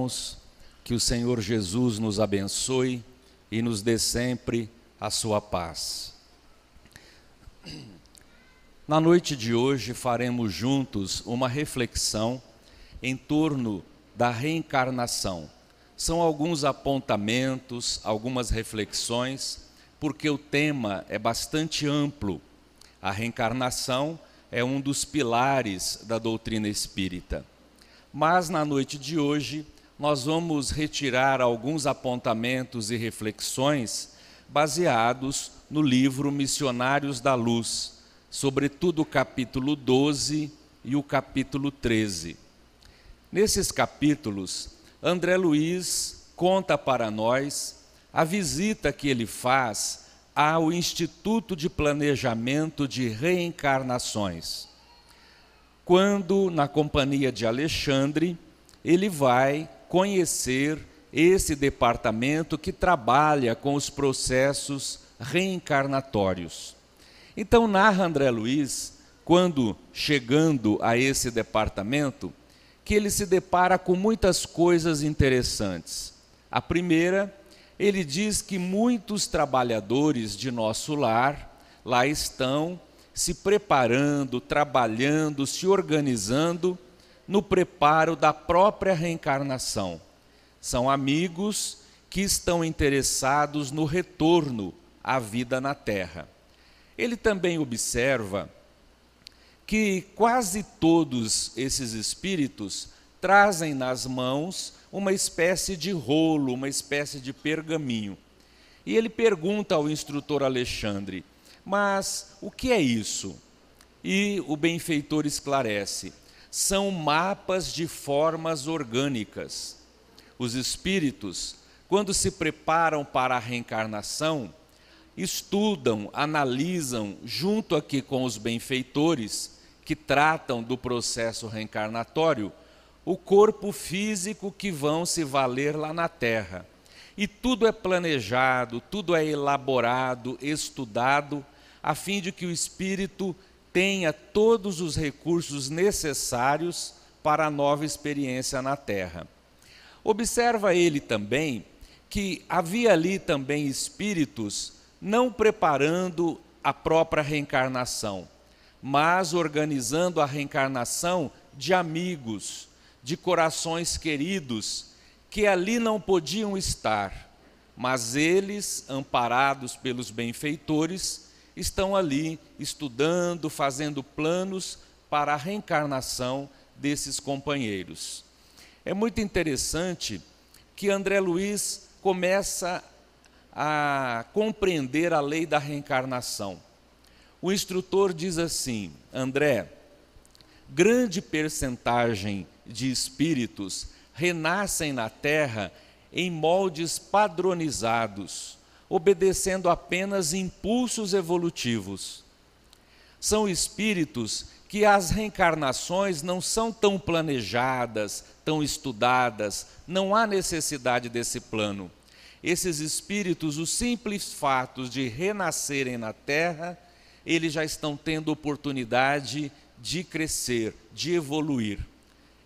irmãos, que o Senhor Jesus nos abençoe e nos dê sempre a sua paz. Na noite de hoje faremos juntos uma reflexão em torno da reencarnação. São alguns apontamentos, algumas reflexões, porque o tema é bastante amplo. A reencarnação é um dos pilares da doutrina espírita. Mas na noite de hoje nós vamos retirar alguns apontamentos e reflexões baseados no livro Missionários da Luz, sobretudo o capítulo 12 e o capítulo 13. Nesses capítulos, André Luiz conta para nós a visita que ele faz ao Instituto de Planejamento de Reencarnações, quando, na companhia de Alexandre, ele vai conhecer esse departamento que trabalha com os processos reencarnatórios. Então, narra André Luiz, quando chegando a esse departamento, que ele se depara com muitas coisas interessantes. A primeira, ele diz que muitos trabalhadores de nosso lar lá estão se preparando, trabalhando, se organizando no preparo da própria reencarnação. São amigos que estão interessados no retorno à vida na Terra. Ele também observa que quase todos esses espíritos trazem nas mãos uma espécie de rolo, uma espécie de pergaminho. E ele pergunta ao instrutor Alexandre: mas o que é isso? E o benfeitor esclarece: são mapas de formas orgânicas. Os espíritos, quando se preparam para a reencarnação, estudam, analisam, junto aqui com os benfeitores, que tratam do processo reencarnatório, o corpo físico que vão se valer lá na Terra. E tudo é planejado, tudo é elaborado, estudado, a fim de que o espírito tenha todos os recursos necessários para a nova experiência na Terra. Observa ele também que havia ali também espíritos não preparando a própria reencarnação, mas organizando a reencarnação de amigos, de corações queridos, que ali não podiam estar, mas eles, amparados pelos benfeitores, estão ali estudando, fazendo planos para a reencarnação desses companheiros. É muito interessante que André Luiz começa a compreender a lei da reencarnação. O instrutor diz assim: André, grande percentagem de espíritos renascem na Terra em moldes padronizados, obedecendo apenas impulsos evolutivos. São espíritos que as reencarnações não são tão planejadas, tão estudadas, não há necessidade desse plano. Esses espíritos, os simples fatos de renascerem na Terra, eles já estão tendo oportunidade de crescer, de evoluir.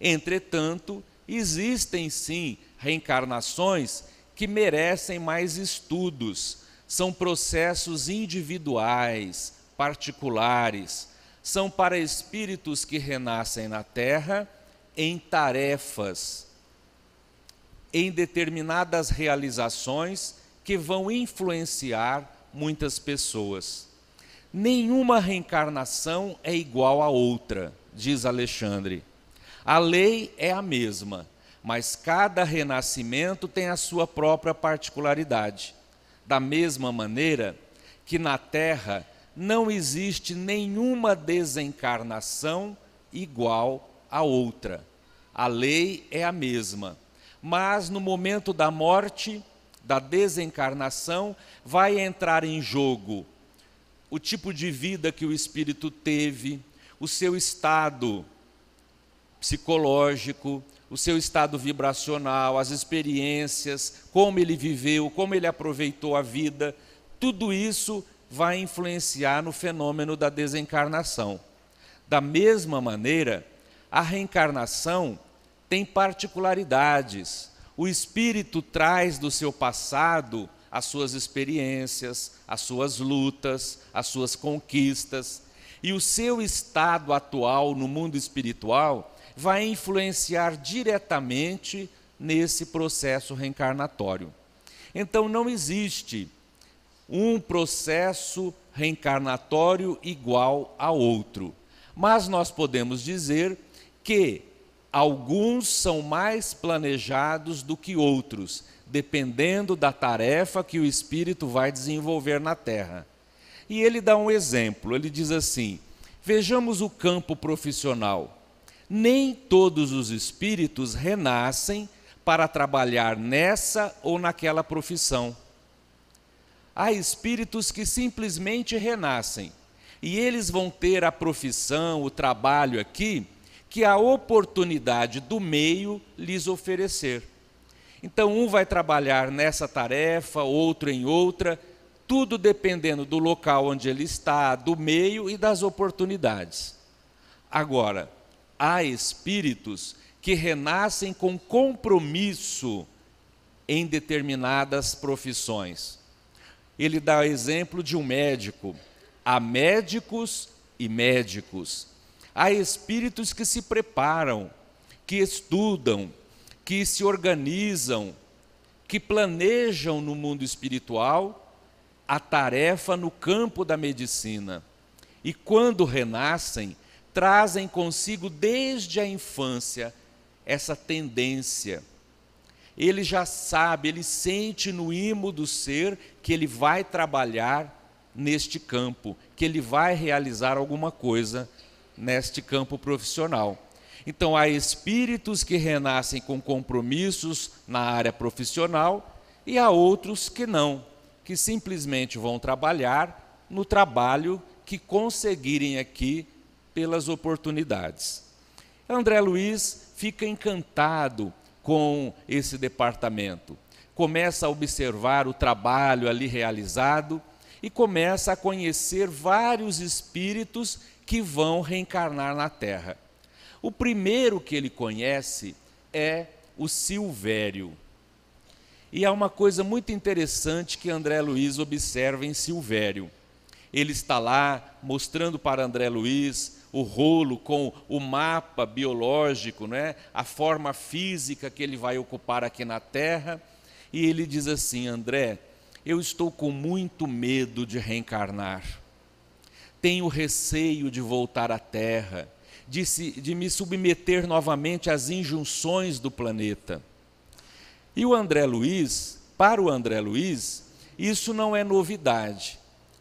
Entretanto, existem sim reencarnações que merecem mais estudos. São processos individuais, particulares. São para espíritos que renascem na Terra em tarefas, em determinadas realizações que vão influenciar muitas pessoas. Nenhuma reencarnação é igual à outra, diz Alexandre. A lei é a mesma, mas cada renascimento tem a sua própria particularidade. Da mesma maneira que na Terra não existe nenhuma desencarnação igual à outra. A lei é a mesma, mas no momento da morte, da desencarnação, vai entrar em jogo o tipo de vida que o espírito teve, o seu estado psicológico, o seu estado vibracional, as experiências, como ele viveu, como ele aproveitou a vida. Tudo isso vai influenciar no fenômeno da desencarnação. Da mesma maneira, a reencarnação tem particularidades. O espírito traz do seu passado as suas experiências, as suas lutas, as suas conquistas. E o seu estado atual no mundo espiritual vai influenciar diretamente nesse processo reencarnatório. Então não existe um processo reencarnatório igual a outro. Mas nós podemos dizer que alguns são mais planejados do que outros, dependendo da tarefa que o espírito vai desenvolver na Terra. E ele dá um exemplo, ele diz assim: vejamos o campo profissional. Nem todos os espíritos renascem para trabalhar nessa ou naquela profissão. Há espíritos que simplesmente renascem, e eles vão ter a profissão, o trabalho aqui, que a oportunidade do meio lhes oferecer. Então um vai trabalhar nessa tarefa, outro em outra, tudo dependendo do local onde ele está, do meio e das oportunidades. Agora, há espíritos que renascem com compromisso em determinadas profissões. Ele dá o exemplo de um médico. Há médicos e médicos. Há espíritos que se preparam, que estudam, que se organizam, que planejam no mundo espiritual a tarefa no campo da medicina. E quando renascem, trazem consigo desde a infância essa tendência. Ele já sabe, ele sente no imo do ser que ele vai trabalhar neste campo, que ele vai realizar alguma coisa neste campo profissional. Então há espíritos que renascem com compromissos na área profissional e há outros que não, que simplesmente vão trabalhar no trabalho que conseguirem aqui pelas oportunidades. André Luiz fica encantado com esse departamento. Começa a observar o trabalho ali realizado e começa a conhecer vários espíritos que vão reencarnar na Terra. O primeiro que ele conhece é o Silvério. E há uma coisa muito interessante que André Luiz observa em Silvério. Ele está lá mostrando para André Luiz o rolo com o mapa biológico, né? A forma física que ele vai ocupar aqui na Terra. E ele diz assim: André, eu estou com muito medo de reencarnar. Tenho receio de voltar à Terra, de me submeter novamente às injunções do planeta. E o André Luiz, para o André Luiz, isso não é novidade.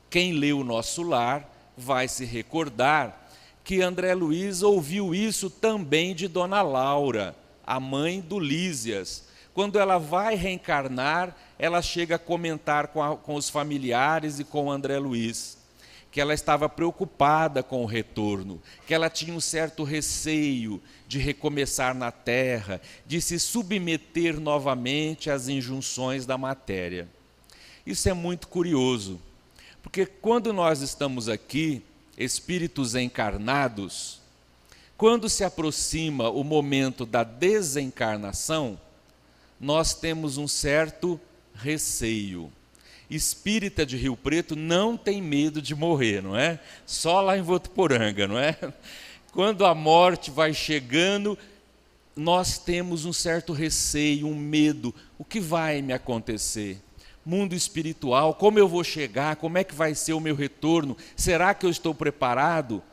Quem lê o Nosso Lar vai se recordar que André Luiz ouviu isso também de Dona Laura, a mãe do Lísias. Quando ela vai reencarnar, ela chega a comentar com os familiares e com André Luiz, que ela estava preocupada com o retorno, que ela tinha um certo receio de recomeçar na Terra, de se submeter novamente às injunções da matéria. Isso é muito curioso, porque quando nós estamos aqui, espíritos encarnados, quando se aproxima o momento da desencarnação, nós temos um certo receio. Espírita de Rio Preto não tem medo de morrer, não é? Só lá em Votuporanga, não é? Quando a morte vai chegando, nós temos um certo receio, um medo. O que vai me acontecer? Mundo espiritual, como eu vou chegar? Como é que vai ser o meu retorno? Será que eu estou preparado?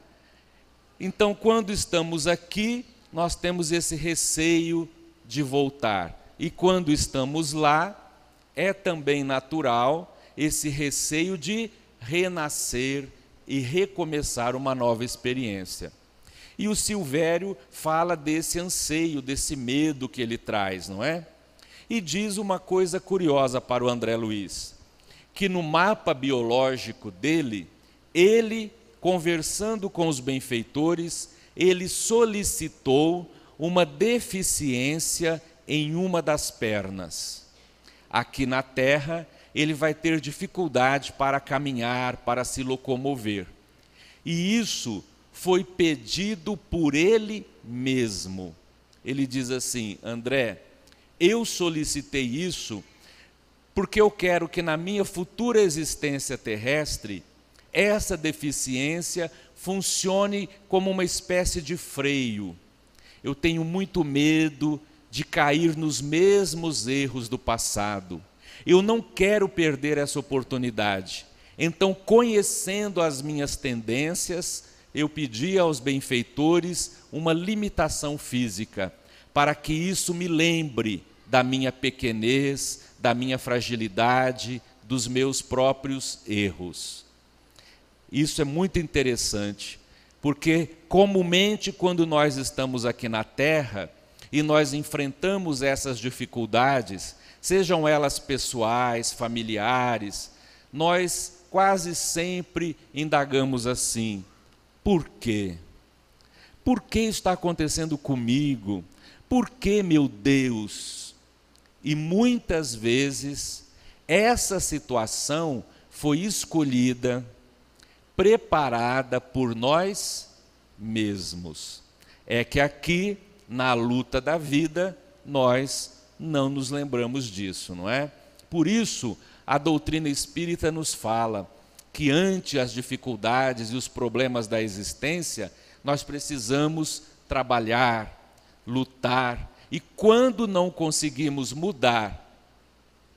Então, quando estamos aqui, nós temos esse receio de voltar. E quando estamos lá, é também natural esse receio de renascer e recomeçar uma nova experiência. E o Silvério fala desse anseio, desse medo que ele traz, não é? E diz uma coisa curiosa para o André Luiz, que no mapa biológico dele, ele, conversando com os benfeitores, ele solicitou uma deficiência em uma das pernas. Aqui na Terra, ele vai ter dificuldade para caminhar, para se locomover. E isso foi pedido por ele mesmo. Ele diz assim: André, eu solicitei isso porque eu quero que na minha futura existência terrestre, essa deficiência funcione como uma espécie de freio. Eu tenho muito medo de cair nos mesmos erros do passado. Eu não quero perder essa oportunidade. Então, conhecendo as minhas tendências, eu pedi aos benfeitores uma limitação física, para que isso me lembre da minha pequenez, da minha fragilidade, dos meus próprios erros. Isso é muito interessante, porque comumente quando nós estamos aqui na Terra e nós enfrentamos essas dificuldades, sejam elas pessoais, familiares, nós quase sempre indagamos assim: por quê? Por que está acontecendo comigo? Por que, meu Deus? E muitas vezes essa situação foi escolhida, preparada por nós mesmos. É que aqui, na luta da vida, nós não nos lembramos disso, não é? Por isso, a doutrina espírita nos fala que ante as dificuldades e os problemas da existência, nós precisamos trabalhar, lutar, e quando não conseguimos mudar,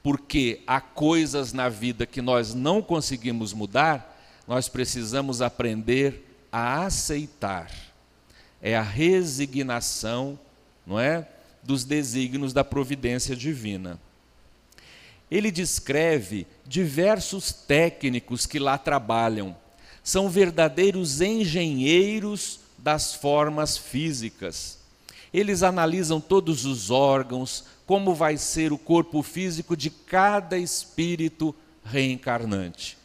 porque há coisas na vida que nós não conseguimos mudar, nós precisamos aprender a aceitar. É a resignação, não é, dos desígnios da providência divina. Ele descreve diversos técnicos que lá trabalham. São verdadeiros engenheiros das formas físicas. Eles analisam todos os órgãos, como vai ser o corpo físico de cada espírito reencarnante.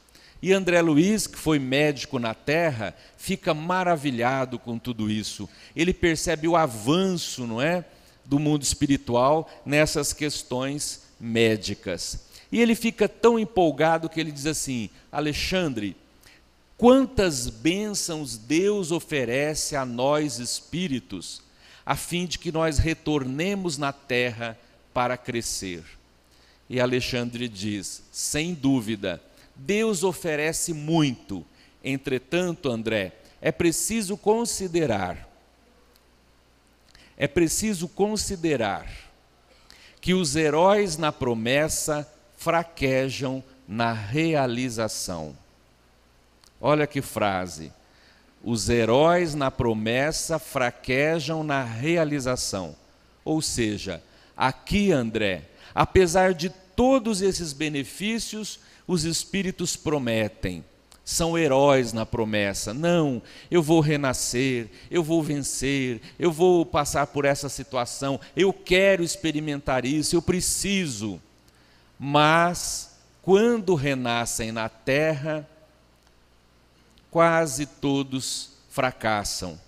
E André Luiz, que foi médico na Terra, fica maravilhado com tudo isso. Ele percebe o avanço, não é, do mundo espiritual nessas questões médicas. E ele fica tão empolgado que ele diz assim: Alexandre, quantas bênçãos Deus oferece a nós espíritos, a fim de que nós retornemos na Terra para crescer. E Alexandre diz: sem dúvida, Deus oferece muito. Entretanto, André, é preciso considerar que os heróis na promessa fraquejam na realização. Olha que frase: os heróis na promessa fraquejam na realização. Ou seja, aqui, André, apesar de todos esses benefícios, os espíritos prometem, são heróis na promessa. Não, eu vou renascer, eu vou vencer, eu vou passar por essa situação, eu quero experimentar isso, eu preciso. Mas, quando renascem na Terra, quase todos fracassam.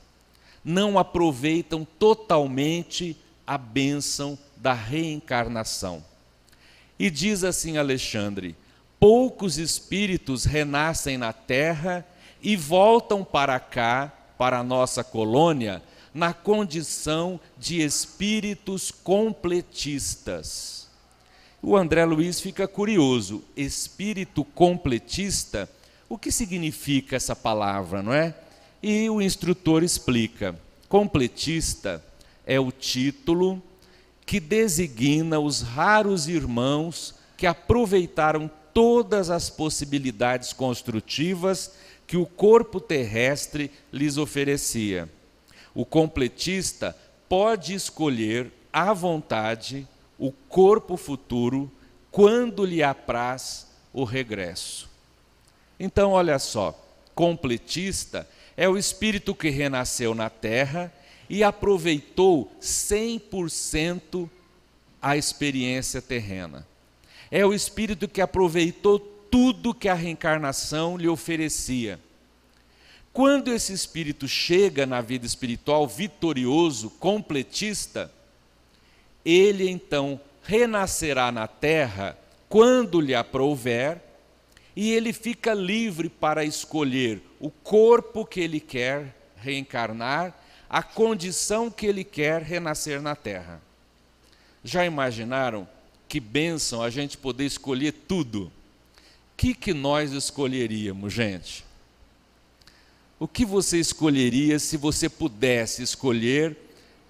Não aproveitam totalmente a bênção da reencarnação. E diz assim Alexandre: poucos espíritos renascem na Terra e voltam para cá, para a nossa colônia, na condição de espíritos completistas. O André Luiz fica curioso: espírito completista, o que significa essa palavra, não é? E o instrutor explica: completista é o título que designa os raros irmãos que aproveitaram todas as possibilidades construtivas que o corpo terrestre lhes oferecia. O completista pode escolher à vontade o corpo futuro quando lhe apraz o regresso. Então, olha só, completista é o espírito que renasceu na Terra e aproveitou 100% a experiência terrena. É o espírito que aproveitou tudo que a reencarnação lhe oferecia. Quando esse espírito chega na vida espiritual vitorioso, completista, ele então renascerá na Terra quando lhe aprouver, e ele fica livre para escolher o corpo que ele quer reencarnar, a condição que ele quer renascer na terra. Já imaginaram que bênção a gente poder escolher tudo? O que nós escolheríamos, gente? O que você escolheria se você pudesse escolher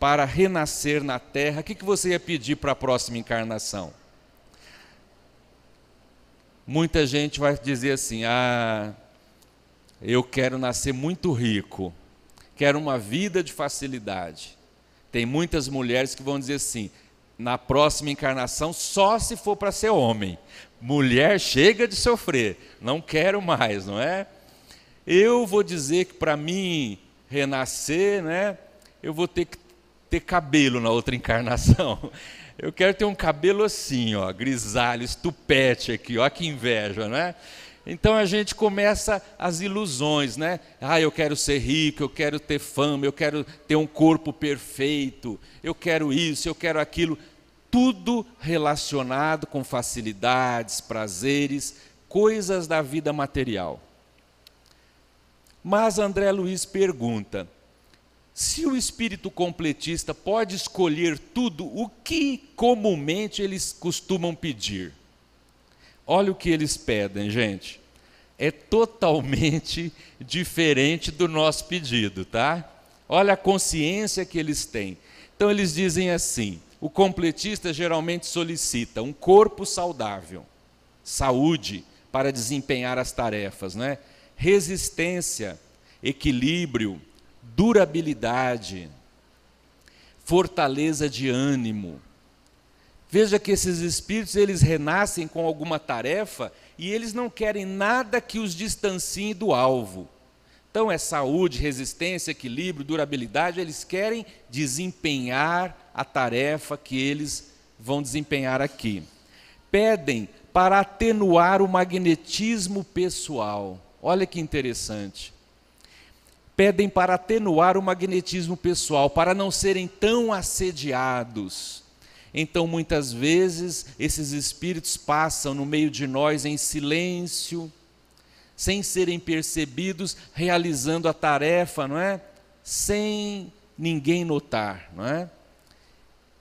para renascer na terra? O que você ia pedir para a próxima encarnação? Muita gente vai dizer assim: eu quero nascer muito rico, quero uma vida de facilidade. Tem muitas mulheres que vão dizer assim: na próxima encarnação só se for para ser homem. Mulher chega de sofrer, não quero mais, não é? Eu vou dizer que para mim renascer, né, eu vou ter que ter cabelo na outra encarnação. Eu quero ter um cabelo assim, ó, grisalho, estupete aqui, ó, que inveja, né? Então a gente começa as ilusões, né? Eu quero ser rico, eu quero ter fama, eu quero ter um corpo perfeito, eu quero isso, eu quero aquilo. Tudo relacionado com facilidades, prazeres, coisas da vida material. Mas André Luiz pergunta: se o espírito completista pode escolher tudo, o que comumente eles costumam pedir? Olha o que eles pedem, gente. É totalmente diferente do nosso pedido, tá? Olha a consciência que eles têm. Então eles dizem assim: o completista geralmente solicita um corpo saudável, saúde para desempenhar as tarefas, né? Resistência, equilíbrio, durabilidade, fortaleza de ânimo. Veja que esses espíritos, eles renascem com alguma tarefa e eles não querem nada que os distancie do alvo. Então é saúde, resistência, equilíbrio, durabilidade, eles querem desempenhar a tarefa que eles vão desempenhar aqui. Pedem para atenuar o magnetismo pessoal. Olha que interessante. Pedem para atenuar o magnetismo pessoal, para não serem tão assediados. Então, muitas vezes, esses espíritos passam no meio de nós em silêncio, sem serem percebidos, realizando a tarefa, não é? Sem ninguém notar, não é?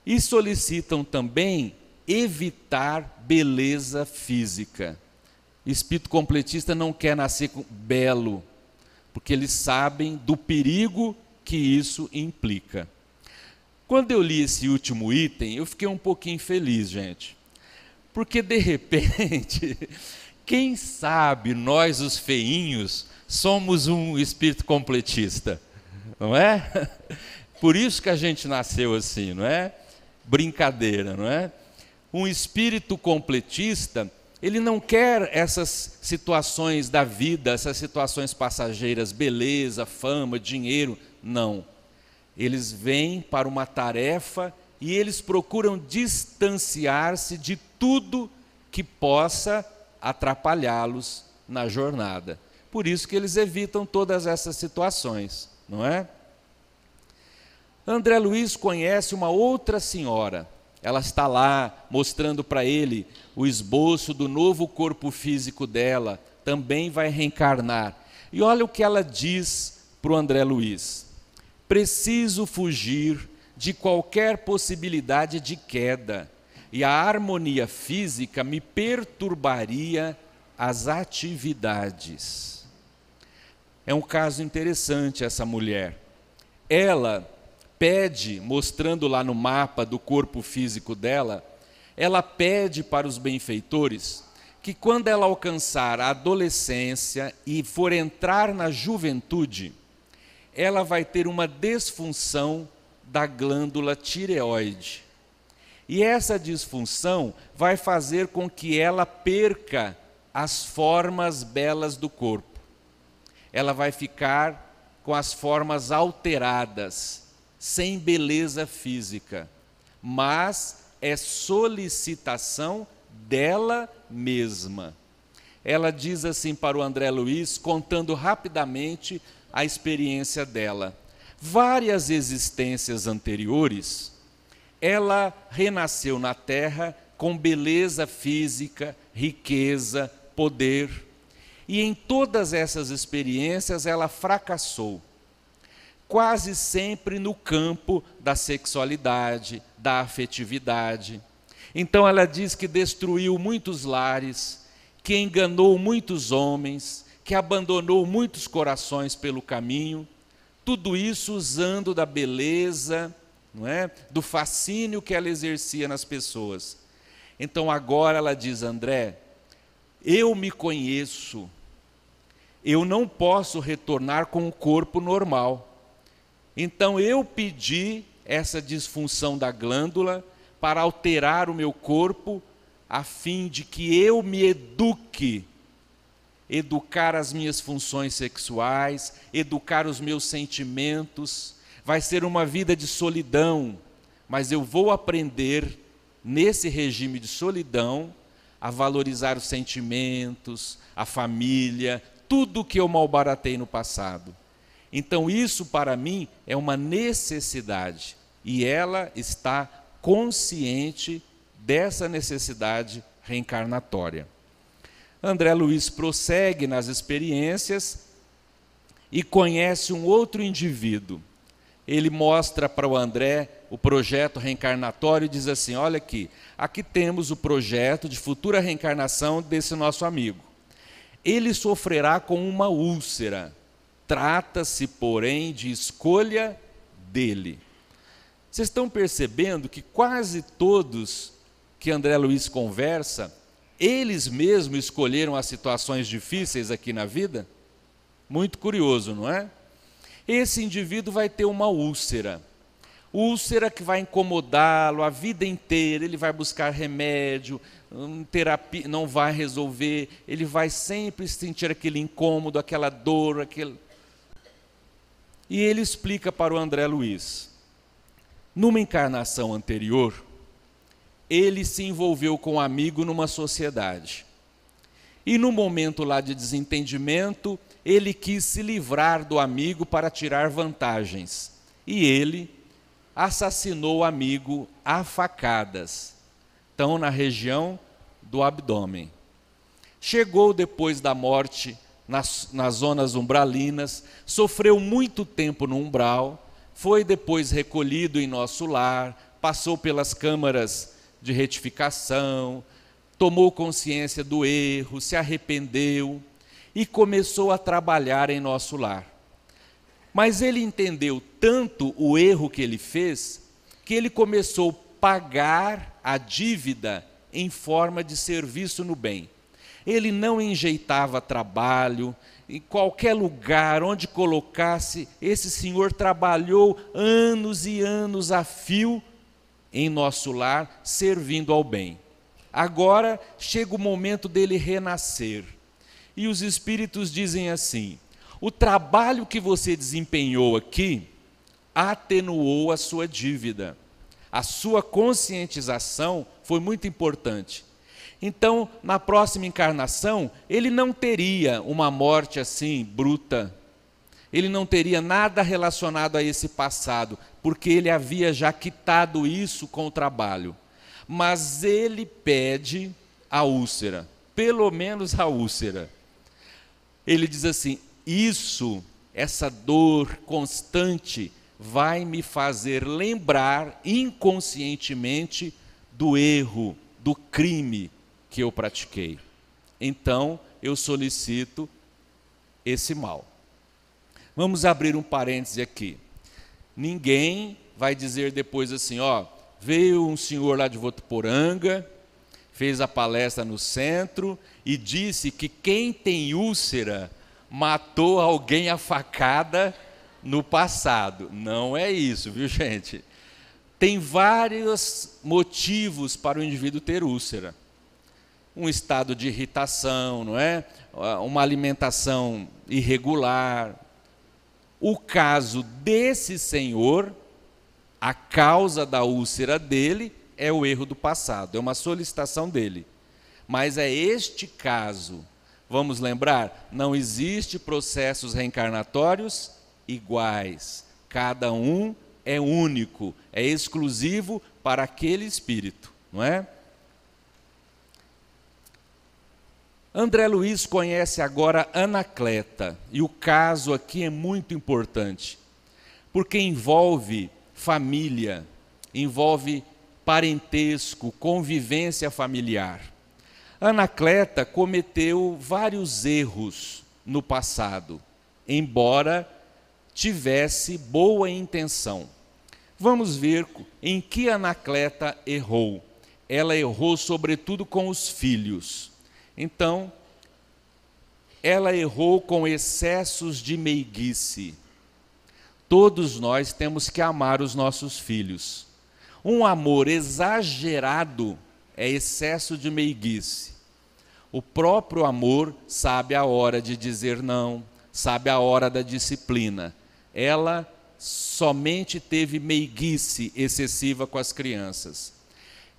E solicitam também evitar beleza física. O espírito completista não quer nascer belo, porque eles sabem do perigo que isso implica. Quando eu li esse último item, eu fiquei um pouquinho feliz, gente. Porque, de repente, quem sabe nós, os feinhos, somos um espírito completista, não é? Por isso que a gente nasceu assim, não é? Brincadeira, não é? Um espírito completista, ele não quer essas situações da vida, essas situações passageiras, beleza, fama, dinheiro, não. Eles vêm para uma tarefa e eles procuram distanciar-se de tudo que possa atrapalhá-los na jornada. Por isso que eles evitam todas essas situações, não é? André Luiz conhece uma outra senhora. Ela está lá mostrando para ele o esboço do novo corpo físico dela, também vai reencarnar. E olha o que ela diz para o André Luiz: preciso fugir de qualquer possibilidade de queda, e a harmonia física me perturbaria as atividades. É um caso interessante essa mulher. Ela pede, mostrando lá no mapa do corpo físico dela, ela pede para os benfeitores que quando ela alcançar a adolescência e for entrar na juventude, ela vai ter uma disfunção da glândula tireoide. E essa disfunção vai fazer com que ela perca as formas belas do corpo. Ela vai ficar com as formas alteradas, sem beleza física, mas é solicitação dela mesma. Ela diz assim para o André Luiz, contando rapidamente a experiência dela. Várias existências anteriores, ela renasceu na Terra com beleza física, riqueza, poder. E em todas essas experiências ela fracassou. quase sempre no campo da sexualidade, da afetividade. Então ela diz que destruiu muitos lares, que enganou muitos homens, que abandonou muitos corações pelo caminho, tudo isso usando da beleza, não é? Do fascínio que ela exercia nas pessoas. Então agora ela diz: André, eu me conheço, eu não posso retornar com o corpo normal. Então eu pedi essa disfunção da glândula para alterar o meu corpo, a fim de que eu me educar as minhas funções sexuais, educar os meus sentimentos. Vai ser uma vida de solidão, mas eu vou aprender, nesse regime de solidão, a valorizar os sentimentos, a família, tudo que eu malbaratei no passado. Então isso para mim é uma necessidade, e ela está consciente dessa necessidade reencarnatória. André Luiz prossegue nas experiências e conhece um outro indivíduo. Ele mostra para o André o projeto reencarnatório e diz assim: olha aqui temos o projeto de futura reencarnação desse nosso amigo. Ele sofrerá com uma úlcera. Trata-se, porém, de escolha dele. Vocês estão percebendo que quase todos que André Luiz conversa, eles mesmos escolheram as situações difíceis aqui na vida? Muito curioso, não é? Esse indivíduo vai ter uma úlcera que vai incomodá-lo a vida inteira. Ele vai buscar remédio, terapia, não vai resolver, ele vai sempre sentir aquele incômodo, aquela dor, E ele explica para o André Luiz: numa encarnação anterior, ele se envolveu com um amigo numa sociedade. E no momento lá de desentendimento, ele quis se livrar do amigo para tirar vantagens. E ele assassinou o amigo a facadas, então na região do abdômen. Chegou depois da morte nas zonas umbralinas, sofreu muito tempo no umbral, foi depois recolhido em nosso lar, passou pelas câmaras de retificação, tomou consciência do erro, se arrependeu e começou a trabalhar em nosso lar. Mas ele entendeu tanto o erro que ele fez, que ele começou a pagar a dívida em forma de serviço no bem. Ele não enjeitava trabalho, em qualquer lugar onde colocasse, esse senhor trabalhou anos e anos a fio em nosso lar, servindo ao bem. Agora chega o momento dele renascer. E os espíritos dizem assim: o trabalho que você desempenhou aqui atenuou a sua dívida. A sua conscientização foi muito importante. Então, na próxima encarnação, ele não teria uma morte assim, bruta. Ele não teria nada relacionado a esse passado, porque ele havia já quitado isso com o trabalho. Mas ele pede a úlcera, pelo menos a úlcera. Ele diz assim: essa dor constante vai me fazer lembrar inconscientemente do erro, do crime que eu pratiquei. Então, eu solicito esse mal. Vamos abrir um parêntese aqui. Ninguém vai dizer depois assim: veio um senhor lá de Votuporanga, fez a palestra no centro e disse que quem tem úlcera matou alguém a facada no passado. Não é isso, viu, gente? Tem vários motivos para o indivíduo ter úlcera. Um estado de irritação, não é? Uma alimentação irregular. O caso desse senhor, a causa da úlcera dele é o erro do passado, é uma solicitação dele. Mas é este caso, vamos lembrar, não existe processos reencarnatórios iguais. Cada um é único, é exclusivo para aquele espírito, não é? André Luiz conhece agora Anacleta, e o caso aqui é muito importante, porque envolve família, envolve parentesco, convivência familiar. Anacleta cometeu vários erros no passado, embora tivesse boa intenção. Vamos ver em que Anacleta errou. Ela errou sobretudo com os filhos. Então, ela errou com excessos de meiguice. Todos nós temos que amar os nossos filhos. Um amor exagerado é excesso de meiguice. O próprio amor sabe a hora de dizer não, sabe a hora da disciplina. Ela somente teve meiguice excessiva com as crianças.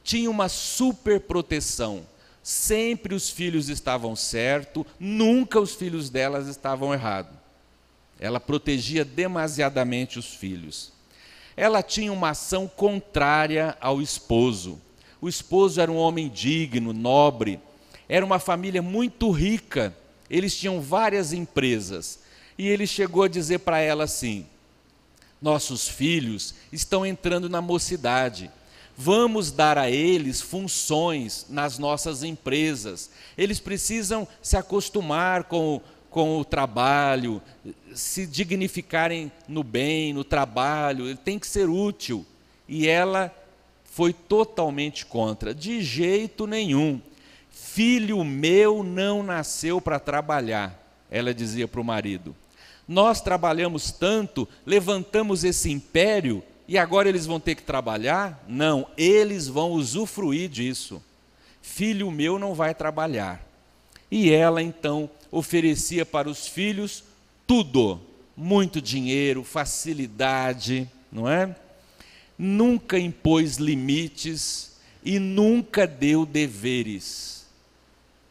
Tinha uma super proteção. Sempre os filhos estavam certos, nunca os filhos delas estavam errados. Ela protegia demasiadamente os filhos. Ela tinha uma ação contrária ao esposo. O esposo era um homem digno, nobre, era uma família muito rica, eles tinham várias empresas. E ele chegou a dizer para ela assim: nossos filhos estão entrando na mocidade, vamos dar a eles funções nas nossas empresas. Eles precisam se acostumar com o trabalho, se dignificarem no bem, no trabalho, ele tem que ser útil. E ela foi totalmente contra, de jeito nenhum. Filho meu não nasceu para trabalhar, ela dizia para o marido. Nós trabalhamos tanto, levantamos esse império e agora eles vão ter que trabalhar? Não, eles vão usufruir disso. Filho meu não vai trabalhar. E ela então oferecia para os filhos tudo, muito dinheiro, facilidade, não é? Nunca impôs limites e nunca deu deveres.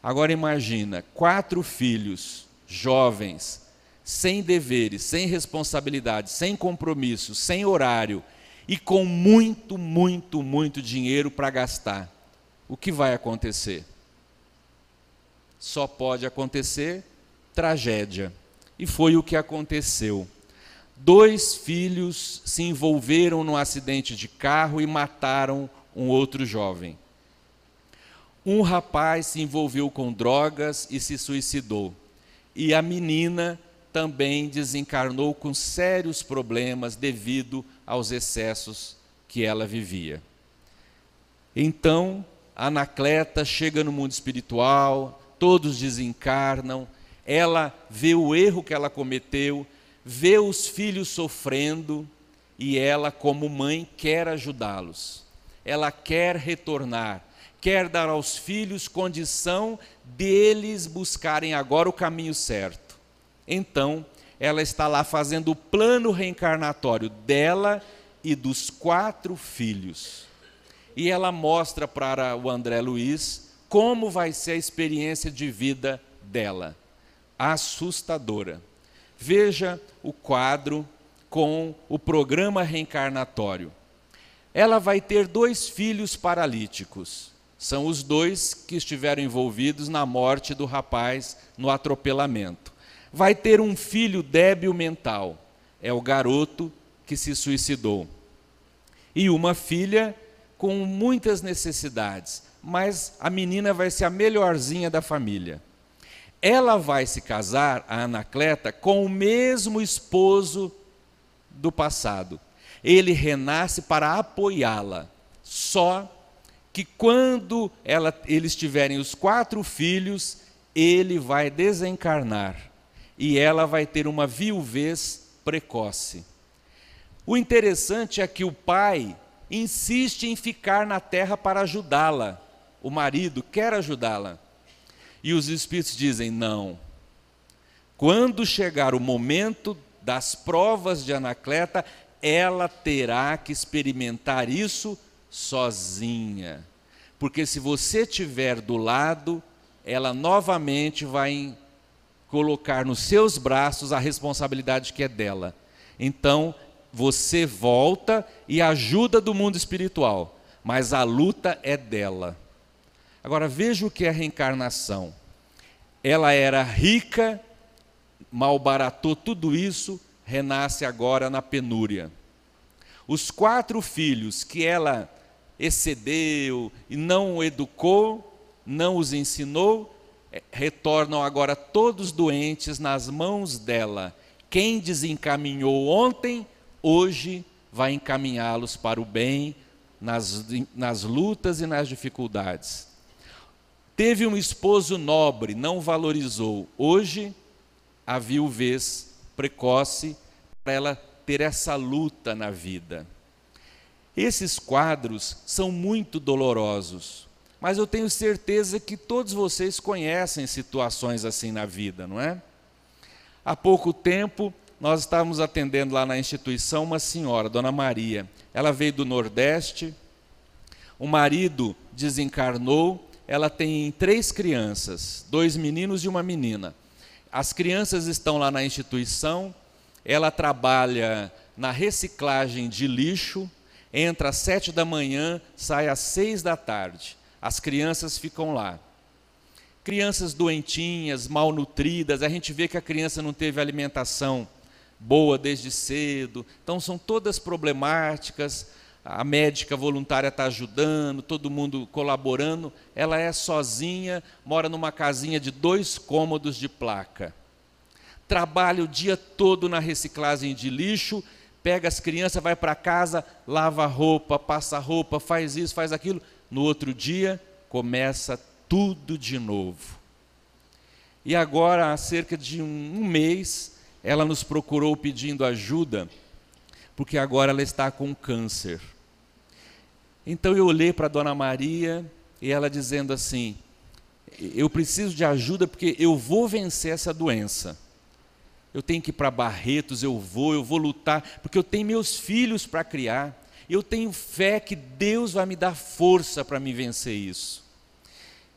Agora imagina, 4 filhos jovens, sem deveres, sem responsabilidade, sem compromisso, sem horário e com muito, muito, muito dinheiro para gastar. O que vai acontecer? Só pode acontecer tragédia. E foi o que aconteceu. 2 filhos se envolveram num acidente de carro e mataram um outro jovem. Um rapaz se envolveu com drogas e se suicidou. E a menina também desencarnou com sérios problemas devido aos excessos que ela vivia. Então, Anacleta chega no mundo espiritual, todos desencarnam, ela vê o erro que ela cometeu, vê os filhos sofrendo e ela, como mãe, quer ajudá-los. Ela quer retornar, quer dar aos filhos condição deles buscarem agora o caminho certo. Então, ela está lá fazendo o plano reencarnatório dela e dos 4 filhos. E ela mostra para o André Luiz como vai ser a experiência de vida dela. Assustadora. Veja o quadro com o programa reencarnatório. Ela vai ter 2 filhos paralíticos. São os 2 que estiveram envolvidos na morte do rapaz no atropelamento. Vai ter um filho débil mental. É o garoto que se suicidou. E uma filha com muitas necessidades. Mas a menina vai ser a melhorzinha da família. Ela vai se casar, a Anacleta, com o mesmo esposo do passado. Ele renasce para apoiá-la. Só que quando eles tiverem os 4 filhos, ele vai desencarnar. E ela vai ter uma viuvez precoce. O interessante é que o pai insiste em ficar na terra para ajudá-la. O marido quer ajudá-la. E os espíritos dizem, não. Quando chegar o momento das provas de Anacleta, ela terá que experimentar isso sozinha. Porque se você estiver do lado, ela novamente vai colocar nos seus braços a responsabilidade que é dela. Então, você volta e ajuda do mundo espiritual, mas a luta é dela. Agora, veja o que é a reencarnação. Ela era rica, malbaratou tudo isso, renasce agora na penúria. Os 4 filhos que ela excedeu e não educou, não os ensinou, retornam agora todos doentes nas mãos dela. Quem desencaminhou ontem, hoje vai encaminhá-los para o bem, nas lutas e nas dificuldades. Teve um esposo nobre, não valorizou. Hoje, a viuvez precoce, para ela ter essa luta na vida. Esses quadros são muito dolorosos, mas eu tenho certeza que todos vocês conhecem situações assim na vida, não é? Há pouco tempo, nós estávamos atendendo lá na instituição uma senhora, Dona Maria. Ela veio do Nordeste, o marido desencarnou, ela tem 3 crianças, 2 meninos e uma menina. As crianças estão lá na instituição, ela trabalha na reciclagem de lixo, entra às 7 da manhã, sai às 6 da tarde. As crianças ficam lá. Crianças doentinhas, malnutridas, a gente vê que a criança não teve alimentação boa desde cedo, então são todas problemáticas. A médica voluntária está ajudando, todo mundo colaborando, ela é sozinha, mora numa casinha de 2 cômodos de placa. Trabalha o dia todo na reciclagem de lixo, pega as crianças, vai para casa, lava a roupa, passa a roupa, faz isso, faz aquilo. No outro dia, começa tudo de novo. E agora, há cerca de um mês, ela nos procurou pedindo ajuda, porque agora ela está com câncer. Então eu olhei para a Dona Maria e ela dizendo assim: eu preciso de ajuda porque eu vou vencer essa doença. Eu tenho que ir para Barretos, eu vou lutar, porque eu tenho meus filhos para criar. Eu tenho fé que Deus vai me dar força para me vencer isso.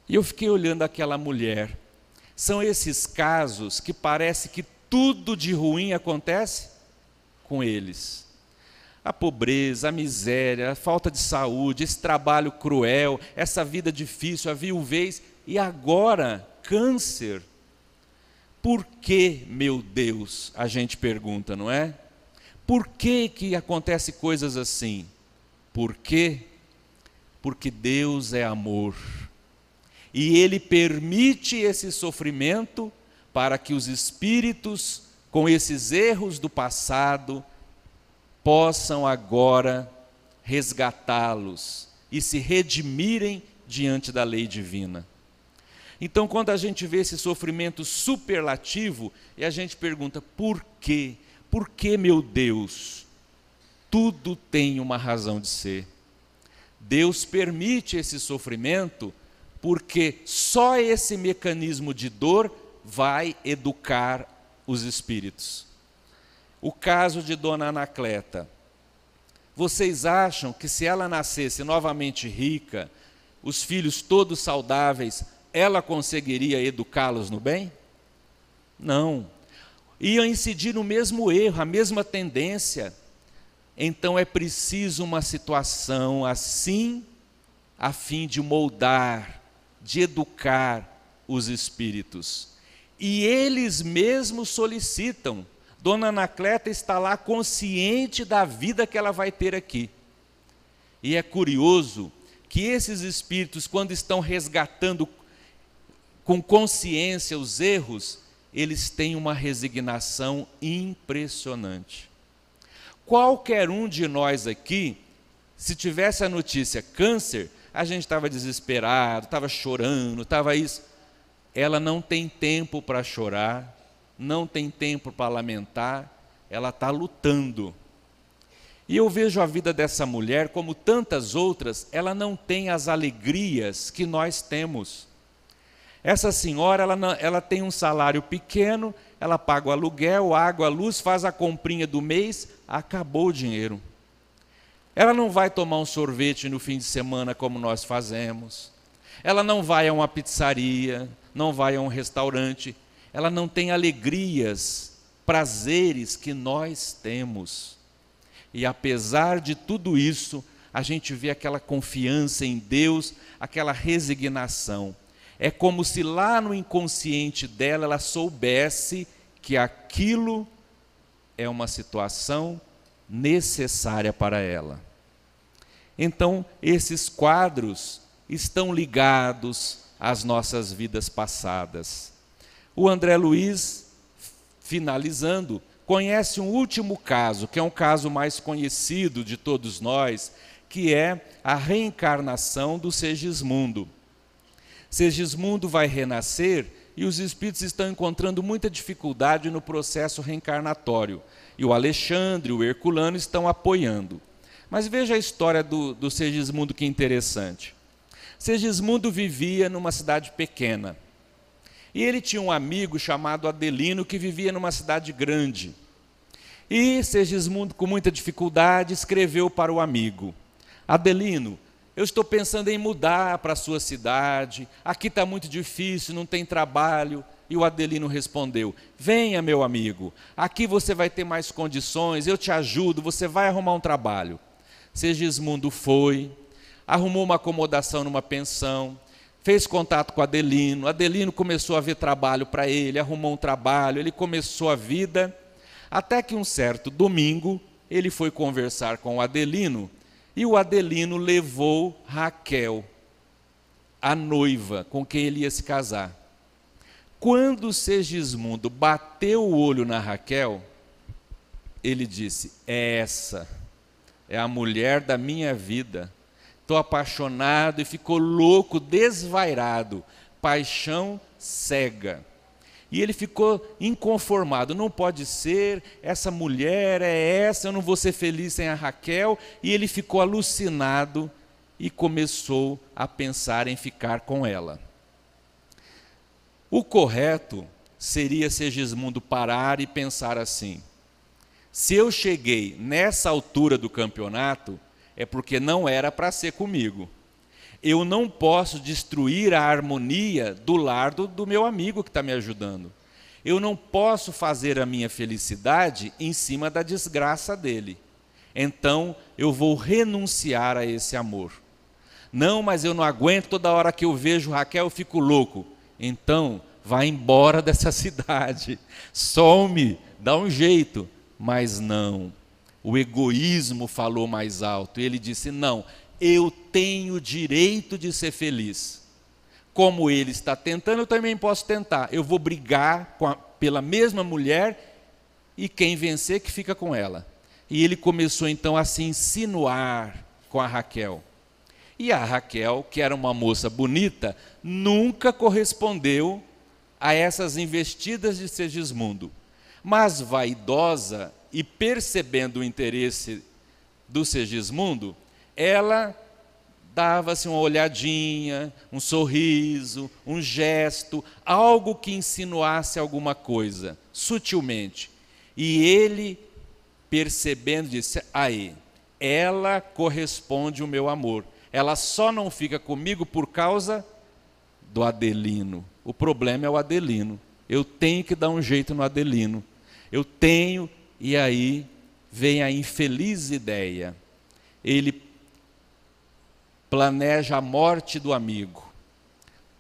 E eu fiquei olhando aquela mulher. São esses casos que parece que tudo de ruim acontece com eles. A pobreza, a miséria, a falta de saúde, esse trabalho cruel, essa vida difícil, a viuvez e agora câncer. Por que, meu Deus, a gente pergunta, não é? Por que acontece coisas assim? Por quê? Porque Deus é amor. E Ele permite esse sofrimento para que os espíritos, com esses erros do passado, possam agora resgatá-los e se redimirem diante da lei divina. Então, quando a gente vê esse sofrimento superlativo, e a gente pergunta, por quê? Por que, meu Deus? Tudo tem uma razão de ser. Deus permite esse sofrimento porque só esse mecanismo de dor vai educar os espíritos. O caso de Dona Anacleta. Vocês acham que se ela nascesse novamente rica, os filhos todos saudáveis, ela conseguiria educá-los no bem? Não. Ia incidir no mesmo erro, a mesma tendência. Então é preciso uma situação assim, a fim de moldar, de educar os espíritos. E eles mesmos solicitam. Dona Anacleta está lá consciente da vida que ela vai ter aqui. E é curioso que esses espíritos, quando estão resgatando com consciência os erros, eles têm uma resignação impressionante. Qualquer um de nós aqui, se tivesse a notícia câncer, a gente estava desesperado, estava chorando, estava isso. Ela não tem tempo para chorar, não tem tempo para lamentar, ela está lutando. E eu vejo a vida dessa mulher, como tantas outras, ela não tem as alegrias que nós temos. Essa senhora, ela tem um salário pequeno, ela paga o aluguel, água, luz, faz a comprinha do mês, acabou o dinheiro. Ela não vai tomar um sorvete no fim de semana como nós fazemos. Ela não vai a uma pizzaria, não vai a um restaurante. Ela não tem alegrias, prazeres que nós temos. E apesar de tudo isso, a gente vê aquela confiança em Deus, aquela resignação. É como se lá no inconsciente dela ela soubesse que aquilo é uma situação necessária para ela. Então, esses quadros estão ligados às nossas vidas passadas. O André Luiz, finalizando, conhece um último caso, que é um caso mais conhecido de todos nós, que é a reencarnação do Segismundo. Segismundo vai renascer e os espíritos estão encontrando muita dificuldade no processo reencarnatório. E o Alexandre, o Herculano estão apoiando. Mas veja a história do Segismundo, que interessante. Segismundo vivia numa cidade pequena. E ele tinha um amigo chamado Adelino, que vivia numa cidade grande. E Segismundo, com muita dificuldade, escreveu para o amigo: Adelino, eu estou pensando em mudar para a sua cidade, aqui está muito difícil, não tem trabalho. E o Adelino respondeu: venha, meu amigo, aqui você vai ter mais condições, eu te ajudo, você vai arrumar um trabalho. Segismundo foi, arrumou uma acomodação numa pensão, fez contato com Adelino. Adelino começou a ver trabalho para ele, arrumou um trabalho, ele começou a vida, até que um certo domingo ele foi conversar com o Adelino, e o Adelino levou Raquel, a noiva com quem ele ia se casar. Quando Segismundo bateu o olho na Raquel, ele disse: essa é a mulher da minha vida. Estou apaixonado, e ficou louco, desvairado, paixão cega. E ele ficou inconformado, não pode ser, essa mulher é essa, eu não vou ser feliz sem a Raquel. E ele ficou alucinado e começou a pensar em ficar com ela. O correto seria Segismundo parar e pensar assim: se eu cheguei nessa altura do campeonato, é porque não era para ser comigo. Eu não posso destruir a harmonia do lar do meu amigo que está me ajudando. Eu não posso fazer a minha felicidade em cima da desgraça dele. Então, eu vou renunciar a esse amor. Não, mas eu não aguento, toda hora que eu vejo Raquel eu fico louco. Então, vai embora dessa cidade. Some, dá um jeito. Mas não. O egoísmo falou mais alto. Ele disse: não, eu tenho direito de ser feliz. Como ele está tentando, eu também posso tentar. Eu vou brigar pela mesma mulher, e quem vencer que fica com ela. E ele começou então a se insinuar com a Raquel. E a Raquel, que era uma moça bonita, nunca correspondeu a essas investidas de Segismundo. Mas vaidosa, e percebendo o interesse do Segismundo, ela dava-se uma olhadinha, um sorriso, um gesto, algo que insinuasse alguma coisa, sutilmente. E ele, percebendo, disse: aí, ela corresponde ao meu amor. Ela só não fica comigo por causa do Adelino. O problema é o Adelino. Eu tenho que dar um jeito no Adelino. Eu tenho. E aí vem a infeliz ideia. Ele planeja a morte do amigo.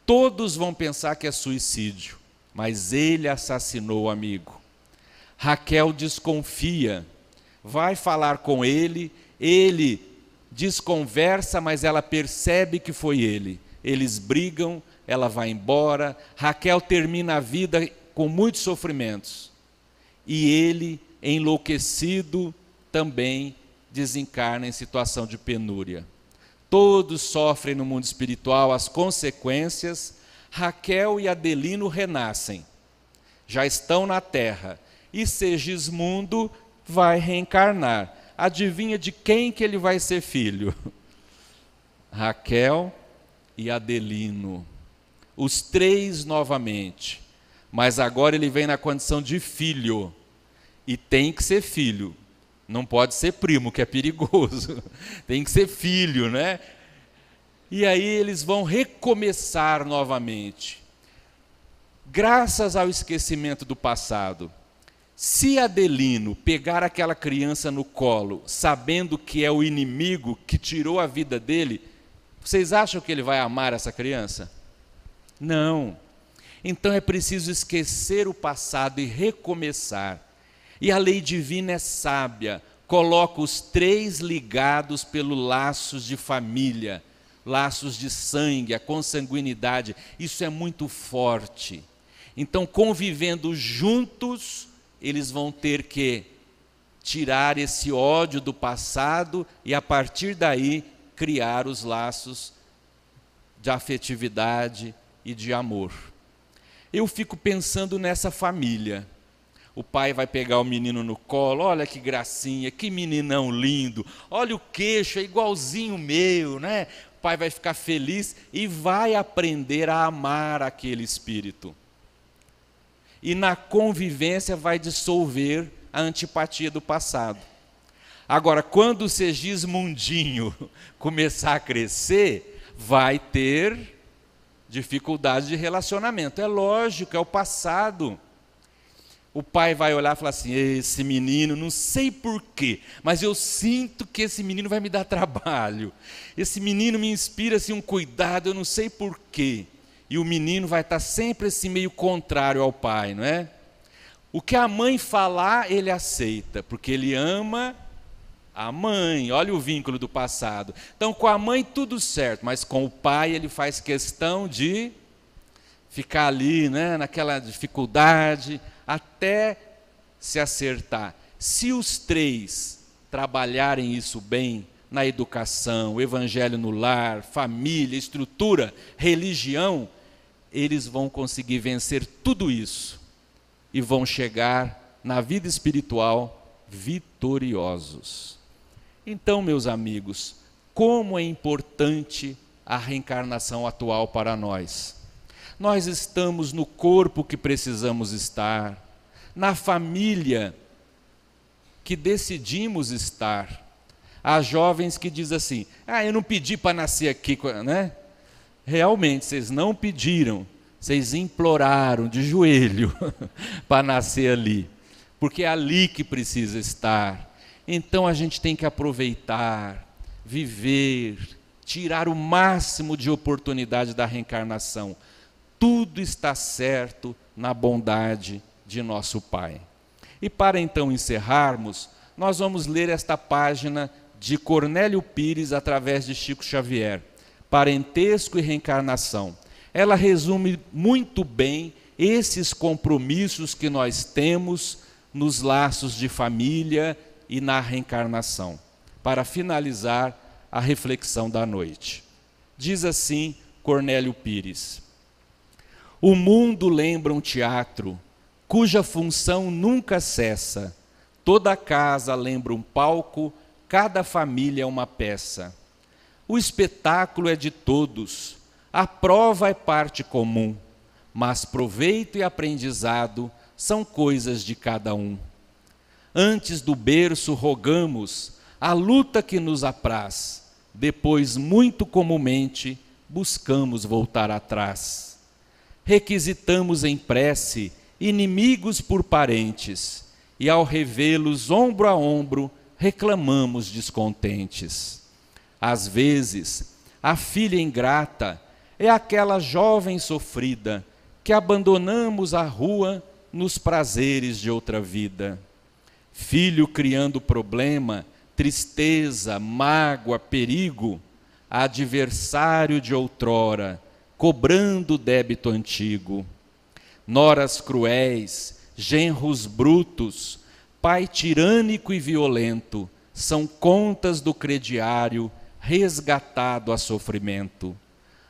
Todos vão pensar que é suicídio, mas ele assassinou o amigo. Raquel desconfia, vai falar com ele desconversa, mas ela percebe que foi ele. Eles brigam, ela vai embora, Raquel termina a vida com muitos sofrimentos. E ele, enlouquecido, também desencarna em situação de penúria. Todos sofrem no mundo espiritual as consequências. Raquel e Adelino renascem, já estão na terra, e Segismundo vai reencarnar. Adivinha de quem que ele vai ser filho? Raquel e Adelino, os três novamente, mas agora ele vem na condição de filho, e tem que ser filho, não pode ser primo, que é perigoso, tem que ser filho, né? E aí eles vão recomeçar novamente, graças ao esquecimento do passado. Se Adelino pegar aquela criança no colo, sabendo que é o inimigo que tirou a vida dele, vocês acham que ele vai amar essa criança? Não. Então é preciso esquecer o passado e recomeçar. E a lei divina é sábia, coloca os três ligados pelo laços de família, laços de sangue, a consanguinidade. Isso é muito forte. Então, convivendo juntos, eles vão ter que tirar esse ódio do passado e, a partir daí, criar os laços de afetividade e de amor. Eu fico pensando nessa família. O pai vai pegar o menino no colo, olha que gracinha, que meninão lindo, olha o queixo, é igualzinho o meu, né? O pai vai ficar feliz e vai aprender a amar aquele espírito. E na convivência vai dissolver a antipatia do passado. Agora, quando o Segismundinho começar a crescer, vai ter dificuldade de relacionamento. É lógico, é o passado. O pai vai olhar e falar assim, esse menino, não sei porquê, mas eu sinto que esse menino vai me dar trabalho. Esse menino me inspira assim, um cuidado, eu não sei porquê. E o menino vai estar sempre assim, meio contrário ao pai, não é? O que a mãe falar, ele aceita, porque ele ama a mãe. Olha o vínculo do passado. Então, com a mãe tudo certo, mas com o pai ele faz questão de ficar ali, né, naquela dificuldade, até se acertar. Se os três trabalharem isso bem, na educação, evangelho no lar, família, estrutura, religião, eles vão conseguir vencer tudo isso e vão chegar na vida espiritual vitoriosos. Então, meus amigos, como é importante a reencarnação atual para nós. Nós estamos no corpo que precisamos estar, na família que decidimos estar. Há jovens que dizem assim, eu não pedi para nascer aqui, né? Realmente, vocês não pediram, vocês imploraram de joelho para nascer ali, porque é ali que precisa estar. Então a gente tem que aproveitar, viver, tirar o máximo de oportunidade da reencarnação. Tudo está certo na bondade de nosso Pai. E para então encerrarmos, nós vamos ler esta página de Cornélio Pires através de Chico Xavier, Parentesco e Reencarnação. Ela resume muito bem esses compromissos que nós temos nos laços de família e na reencarnação, para finalizar a reflexão da noite. Diz assim Cornélio Pires: o mundo lembra um teatro, cuja função nunca cessa. Toda casa lembra um palco, cada família é uma peça. O espetáculo é de todos, a prova é parte comum, mas proveito e aprendizado são coisas de cada um. Antes do berço rogamos a luta que nos apraz, depois muito comumente buscamos voltar atrás. Requisitamos em prece inimigos por parentes, e ao revê-los ombro a ombro, reclamamos descontentes. Às vezes, a filha ingrata é aquela jovem sofrida que abandonamos à rua nos prazeres de outra vida. Filho criando problema, tristeza, mágoa, perigo, adversário de outrora, cobrando o débito antigo. Noras cruéis, genros brutos, pai tirânico e violento, são contas do crediário resgatado a sofrimento.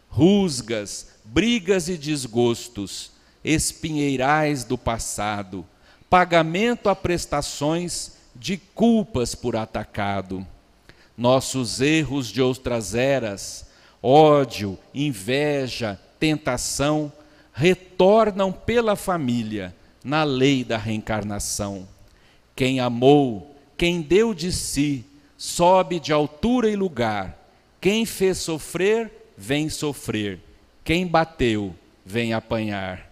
Rusgas, brigas e desgostos, espinheirais do passado, pagamento a prestações de culpas por atacado. Nossos erros de outras eras, ódio, inveja, tentação, retornam pela família na lei da reencarnação. Quem amou, quem deu de si, sobe de altura e lugar. Quem fez sofrer, vem sofrer. Quem bateu, vem apanhar.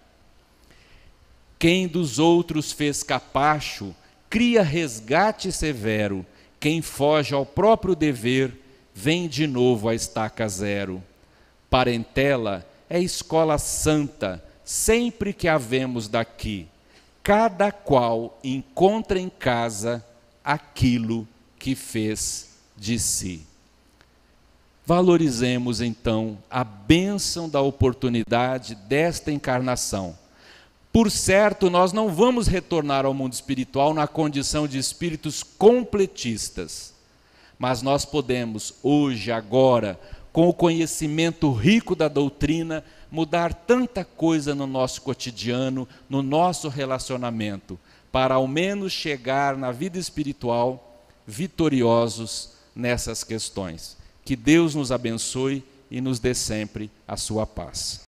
Quem dos outros fez capacho, cria resgate severo. Quem foge ao próprio dever, vem de novo à estaca zero. Parentela é escola santa, sempre que a vemos daqui. cada qual encontra em casa aquilo que fez de si. Valorizemos então a bênção da oportunidade desta encarnação. Por certo, nós não vamos retornar ao mundo espiritual na condição de espíritos completistas, mas nós podemos, hoje, agora, com o conhecimento rico da doutrina, mudar tanta coisa no nosso cotidiano, no nosso relacionamento, para ao menos chegar na vida espiritual vitoriosos nessas questões. Que Deus nos abençoe e nos dê sempre a sua paz.